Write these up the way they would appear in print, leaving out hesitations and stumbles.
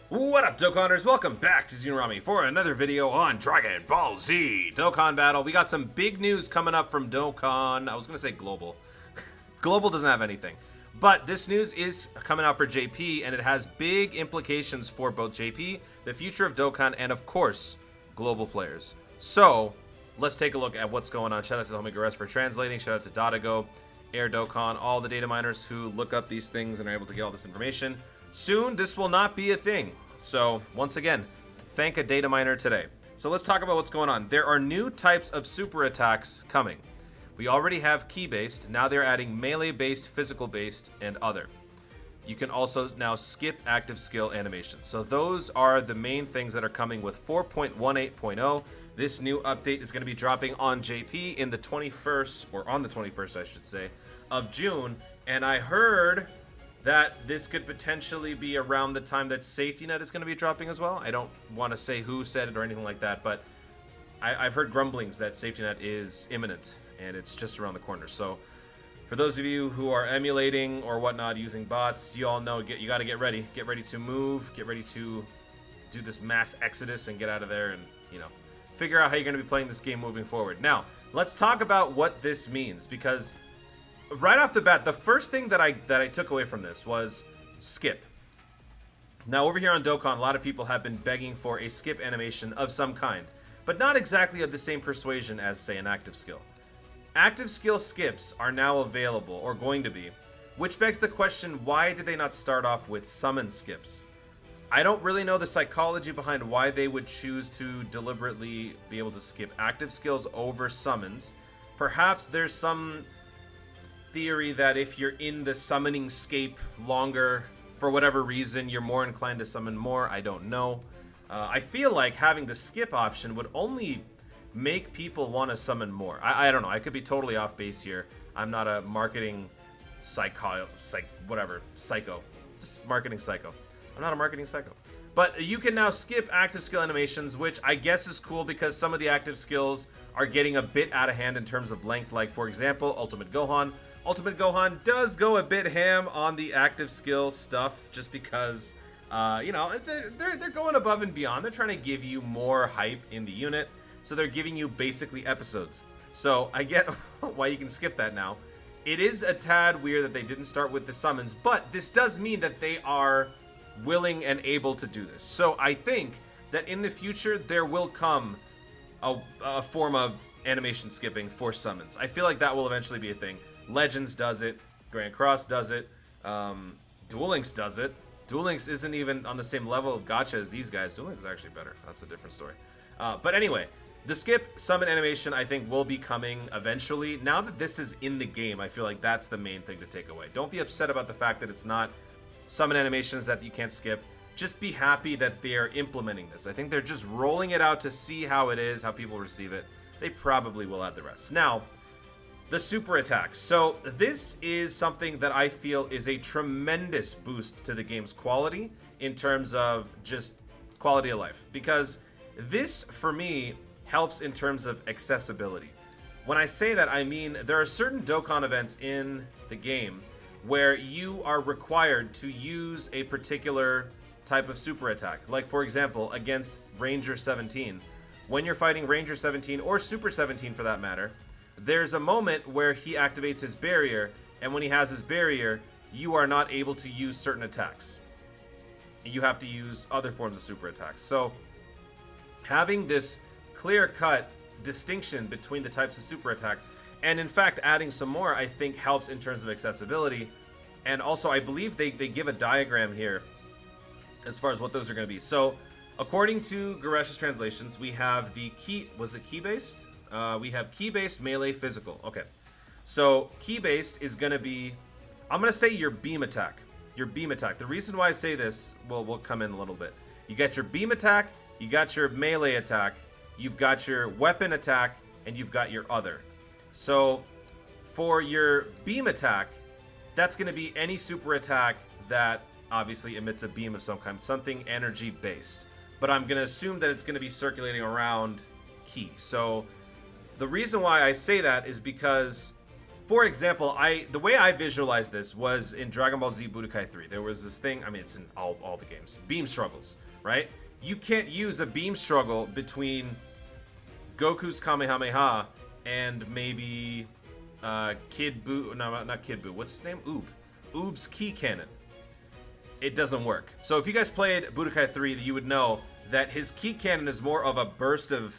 What up, Dokkanners? Welcome back to Xenorami for another video on Dragon Ball Z Dokkan Battle. We got some big news coming up from Dokkan. I was going to say Global. Global doesn't have anything. But this news is coming out for JP, and it has big implications for both JP, the future of Dokkan, and of course, global players. So, let's take a look at what's going on. Shout out to the homie Gares for translating. Shout out to Dadago, Air Dokkan, all the data miners who look up these things and are able to get all this information. Soon, this will not be a thing. So, once again, thank a data miner today. So let's talk about what's going on. There are new types of super attacks coming. We already have key-based. Now they're adding melee-based, physical-based, and other. You can also now skip active skill animations. So those are the main things that are coming with 4.18.0. This new update is going to be dropping on JP in the 21st, or on the 21st, I should say, of June. And I heard that this could potentially be around the time that Safety Net is going to be dropping as well. I don't want to say who said it or anything like that, but I've heard grumblings that Safety Net is imminent, and it's just around the corner. So for those of you who are emulating or whatnot using bots, you all know you got to get ready. Get ready to move. Get ready to do this mass exodus and get out of there and, you know, figure out how you're going to be playing this game moving forward. Now, let's talk about what this means, because right off the bat, the first thing that I took away from this was skip. Now, over here on Dokkan, a lot of people have been begging for a skip animation of some kind, but not exactly of the same persuasion as, say, an active skill. Active skill skips are now available, or going to be, which begs the question, why did they not start off with summon skips? I don't really know the psychology behind why they would choose to deliberately be able to skip active skills over summons. Perhaps there's some theory that if you're in the summoning scape longer, for whatever reason, you're more inclined to summon more. I don't know. I feel like having the skip option would only make people want to summon more. I don't know. I could be totally off base here. I'm not a marketing psycho. Just marketing psycho. I'm not a marketing psycho. But you can now skip active skill animations, which I guess is cool because some of the active skills are getting a bit out of hand in terms of length. Like, for example, Ultimate Gohan. Ultimate Gohan does go a bit ham on the active skill stuff just because, you know, they're going above and beyond. They're trying to give you more hype in the unit, so they're giving you basically episodes. So I get why you can skip that now. It is a tad weird that they didn't start with the summons, but this does mean that they are willing and able to do this. So I think that in the future, there will come a form of animation skipping for summons. I feel like that will eventually be a thing. Legends does it. Grand Cross does it. Duel Links does it. Duel Links isn't even on the same level of gacha as these guys. Duel Links is actually better. That's a different story. But anyway, the skip summon animation, I think, will be coming eventually. Now that this is in the game, I feel like that's the main thing to take away. Don't be upset about the fact that it's not summon animations that you can't skip. Just be happy that they are implementing this. I think they're just rolling it out to see how it is, how people receive it. They probably will add the rest. Now, the super attacks. So this is something that I feel is a tremendous boost to the game's quality in terms of just quality of life. Because this, for me, helps in terms of accessibility. When I say that, I mean there are certain Dokkan events in the game where you are required to use a particular type of super attack. Like, for example, against Ranger 17. When you're fighting Ranger 17, or Super 17 for that matter, there's a moment where he activates his barrier, and when he has his barrier, you are not able to use certain attacks. You have to use other forms of super attacks. So, having this clear-cut distinction between the types of super attacks, and in fact adding some more, I think helps in terms of accessibility. And also, I believe they give a diagram here as far as what those are going to be. So, according to Garesh's translations, we have the key... Was it key-based? We have key-based, melee, physical. Okay. So, key-based is going to be... I'm going to say your beam attack. Your beam attack. The reason why I say this will come in a little bit. You got your beam attack, you got your melee attack, you've got your weapon attack, and you've got your other. So, for your beam attack, that's going to be any super attack that obviously emits a beam of some kind. Something energy-based. But I'm going to assume that it's going to be circulating around ki. So, the reason why I say that is because For example, the way I visualized this was in Dragon Ball Z Budokai 3. There was this thing, I mean, it's in all the games. Beam struggles, right? You can't use a beam struggle between Goku's Kamehameha and maybe Kid Buu. No, not Kid Buu. What's his name? Oob's Ki Cannon. It doesn't work. So if you guys played Budokai 3, you would know that his Ki Cannon is more of a burst of...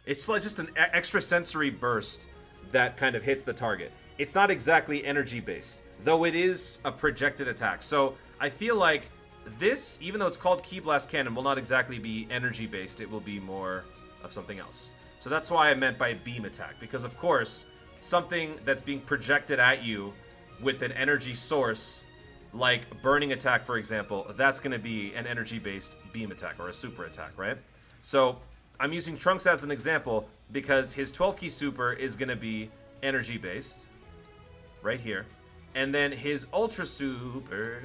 It's like just an extrasensory burst that kind of hits the target. It's not exactly energy-based, though it is a projected attack. So I feel like this, even though it's called Ki Blast Cannon, will not exactly be energy-based. It will be more of something else. So that's why I meant by beam attack, because of course, something that's being projected at you with an energy source, like burning attack, for example, that's going to be an energy-based beam attack or a super attack, right? So I'm using Trunks as an example because his 12-key super is going to be energy-based, right here. And then his Ultra Super,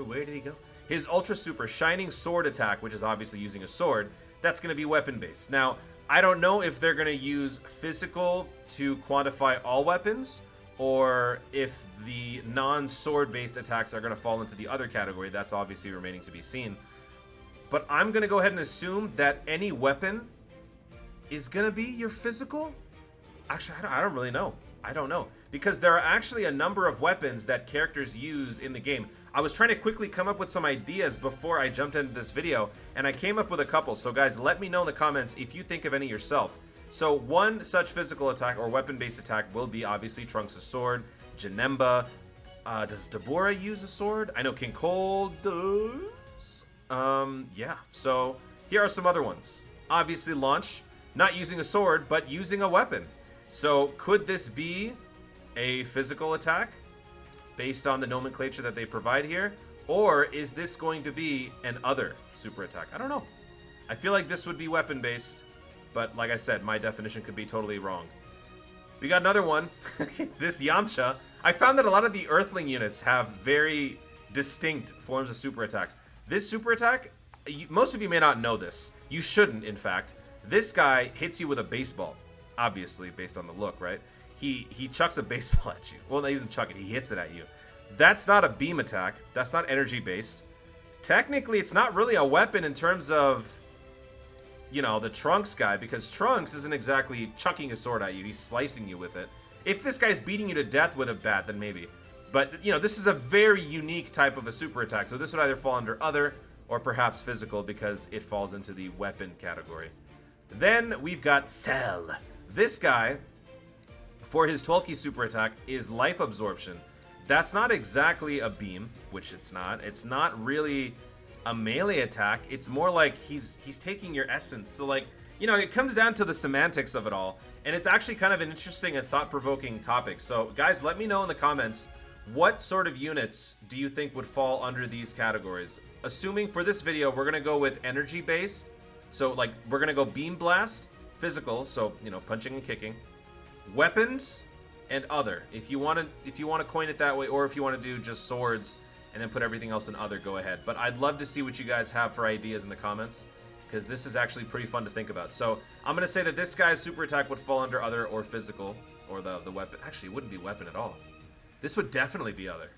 where did he go? His Ultra Super Shining Sword attack, which is obviously using a sword, that's going to be weapon-based. Now, I don't know if they're going to use physical to quantify all weapons, or if the non-sword-based attacks are going to fall into the other category. That's obviously remaining to be seen. But I'm going to go ahead and assume that any weapon is going to be your physical? Actually, I don't really know. I don't know. Because there are actually a number of weapons that characters use in the game. I was trying to quickly come up with some ideas before I jumped into this video, and I came up with a couple. So guys, let me know in the comments if you think of any yourself. So one such physical attack or weapon-based attack will be obviously Trunks' sword, Janemba. Does Deborah use a sword? I know King Cole does. Yeah. So here are some other ones. Obviously Launch, not using a sword, but using a weapon. So could this be a physical attack based on the nomenclature that they provide here? Or is this going to be an other super attack? I don't know. I feel like this would be weapon-based, but like I said, my definition could be totally wrong. We got another one. This Yamcha. I found that a lot of the Earthling units have very distinct forms of super attacks. This super attack, most of you may not know this. You shouldn't, in fact. This guy hits you with a baseball. Obviously, based on the look, right? He chucks a baseball at you. Well, no, he doesn't chuck it. He hits it at you. That's not a beam attack. That's not energy-based. Technically, it's not really a weapon in terms of, you know, the Trunks guy, because Trunks isn't exactly chucking a sword at you. He's slicing you with it. If this guy's beating you to death with a bat, then maybe. But, you know, this is a very unique type of a super attack, so this would either fall under other or perhaps physical because it falls into the weapon category. Then we've got Cell. This guy, for his 12-key super attack, is life absorption. That's not exactly a beam, which it's not. It's not really a melee attack. It's more like he's taking your essence. So, like, you know, it comes down to the semantics of it all. And it's actually kind of an interesting and thought-provoking topic. So, guys, let me know in the comments, what sort of units do you think would fall under these categories? Assuming for this video, we're going to go with energy-based. So, like, we're going to go beam blast, physical, so, you know, punching and kicking, weapons, and other. If you want to coin it that way, or if you want to do just swords and then put everything else in other, go ahead. But I'd love to see what you guys have for ideas in the comments, because this is actually pretty fun to think about. So I'm going to say that this guy's super attack would fall under other or physical, or the weapon. Actually, it wouldn't be weapon at all. This would definitely be other.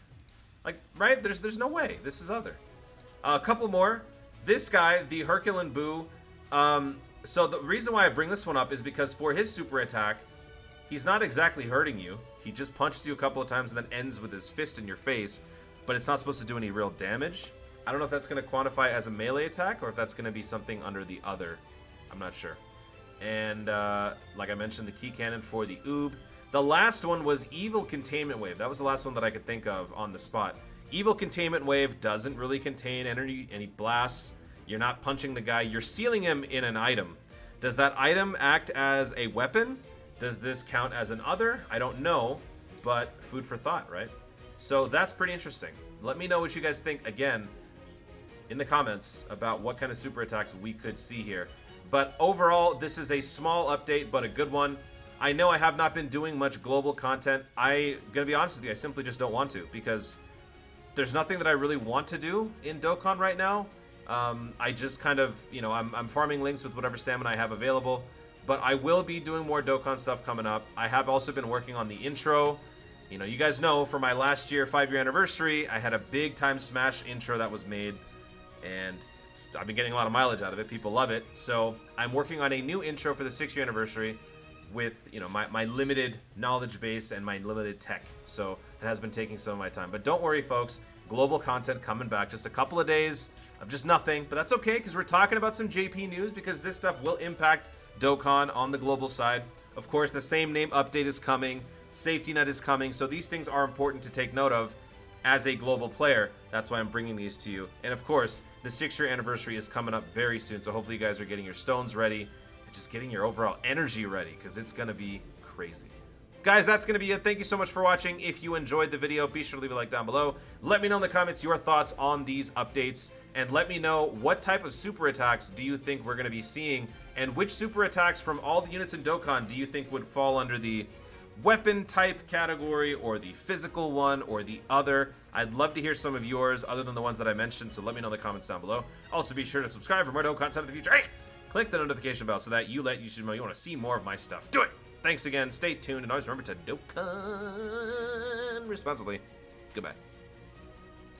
Like, right? There's no way. This is other. A couple more. This guy, the Herculean Buu. So the reason why I bring this one up is because for his super attack, he's not exactly hurting you. He just punches you a couple of times and then ends with his fist in your face, but it's not supposed to do any real damage. I don't know if that's going to quantify as a melee attack or if that's going to be something under the other. I'm not sure. And like I mentioned, the Ki Cannon for the Oob. The last one was Evil Containment Wave. That was the last one that I could think of on the spot. Evil Containment Wave doesn't really contain any blasts. You're not punching the guy. You're sealing him in an item. Does that item act as a weapon? Does this count as an other? I don't know, but food for thought, right? So that's pretty interesting. Let me know what you guys think, again, in the comments about what kind of super attacks we could see here. But overall, this is a small update, but a good one. I know I have not been doing much global content. I'm going to be honest with you, I simply just don't want to, because there's nothing that I really want to do in Dokkan right now. I just kind of, you know, I'm farming links with whatever stamina I have available. But I will be doing more Dokkan stuff coming up. I have also been working on the intro. You know, you guys know for my last year 5-year anniversary, I had a big time Smash intro that was made, and I've been getting a lot of mileage out of it. People love it. So I'm working on a new intro for the 6-year anniversary with, you know, my limited knowledge base and my limited tech. So it has been taking some of my time. But don't worry, folks. Global content coming back. Just a couple of days of just nothing. But that's okay, because we're talking about some JP news, because this stuff will impact Dokkan on the global side. Of course, the same name update is coming. Safety net is coming. So these things are important to take note of as a global player. That's why I'm bringing these to you. And of course, the 6-year anniversary is coming up very soon. So hopefully you guys are getting your stones ready and just getting your overall energy ready, because it's going to be crazy. Guys, that's going to be it. Thank you so much for watching. If you enjoyed the video, be sure to leave a like down below. Let me know in the comments your thoughts on these updates, and let me know what type of super attacks do you think we're going to be seeing, and which super attacks from all the units in Dokkan do you think would fall under the weapon type category, or the physical one, or the other. I'd love to hear some of yours other than the ones that I mentioned, so let me know in the comments down below. Also, be sure to subscribe for more Dokkan content in the future. Hey! Click the notification bell so that you let YouTube know you want to see more of my stuff. Do it! Thanks again, stay tuned, and always remember to Dokkan responsibly. Goodbye.